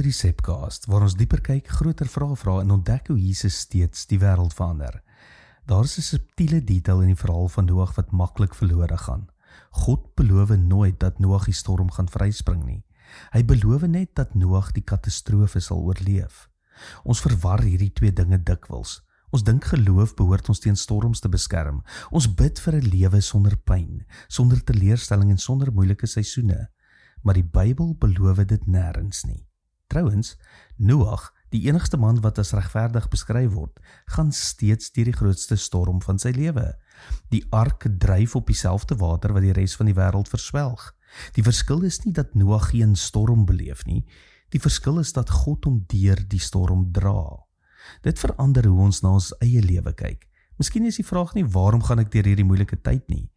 hierdie Sepcast, waar ons dieper kyk, groter vrae vra en ontdek hoe Jesus steeds die wêreld verander. Daar is 'n subtiele detail in die verhaal van Noag wat maklik verlore gaan. God beloof nooit dat Noag die storm gaan vryspring nie. Hy beloof net dat Noag die katastrofe sal oorleef. Ons verwar hierdie twee dinge dikwels. Ons dink geloof behoort ons teen storms te beskerm. Ons bid vir 'n lewe sonder pyn, sonder teleurstelling en sonder moeilike seisoene. Maar die Bybel beloof dit nêrens nie. Trouwens, Noag, die enigste man wat as regverdig beskryf word, gaan steeds deur die grootste storm van sy lewe. Die ark dryf op dieselfde water wat die res van die wêreld verswelg. Die verskil is nie dat Noag geen storm beleef nie, die verskil is dat God hom deur die storm dra. Dit verander hoe ons na ons eie lewe kyk. Miskien is die vraag nie, waarom gaan ek deur hierdie moeilike tyd nie?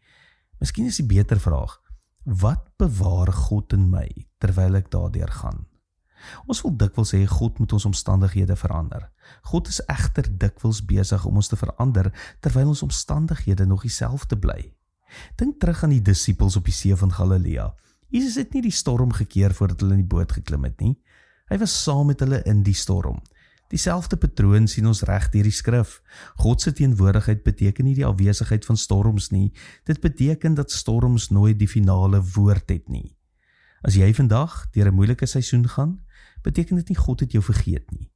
Miskien is die beter vraag, wat bewaar God in my terwyl ek daardeur gaan? Ons wil dikwels sê God moet ons omstandighede verander. God is egter dikwels besig om ons te verander terwyl ons omstandighede nog dieselfde bly. Dink terug aan die disippels op die see van Galilea. Jesus het nie die storm gekeer voordat hulle in die boot geklim het nie. Hy was saam met hulle in die storm. Dieselfde patroon sien ons reg deur die skrif. God se teenwoordigheid beteken nie die afwesigheid van storms nie. Dit beteken dat storms nooit die finale woord het nie. As jy vandag deur 'n moeilike seisoen gaan, beteken dit nie God het jou vergeet nie.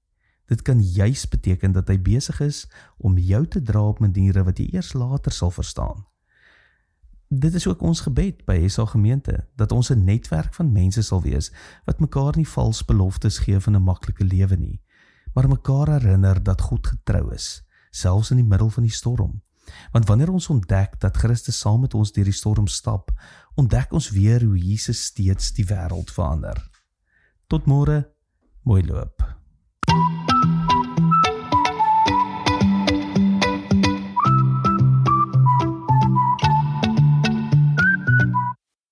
Dit kan juis beteken dat hy besig is om jou te dra op maniere wat jy eers later sal verstaan. Dit is ook ons gebed by SA Gemeente, dat ons 'n netwerk van mense sal wees wat mekaar nie vals beloftes gee van 'n maklike lewe nie, maar mekaar herinner dat God getrou is, selfs in die middel van die storm. Want wanneer ons ontdek dat Christus saam met ons deur die storm stap, ontdek ons weer hoe Jesus steeds die wêreld verander. Tot môre, mooi loop.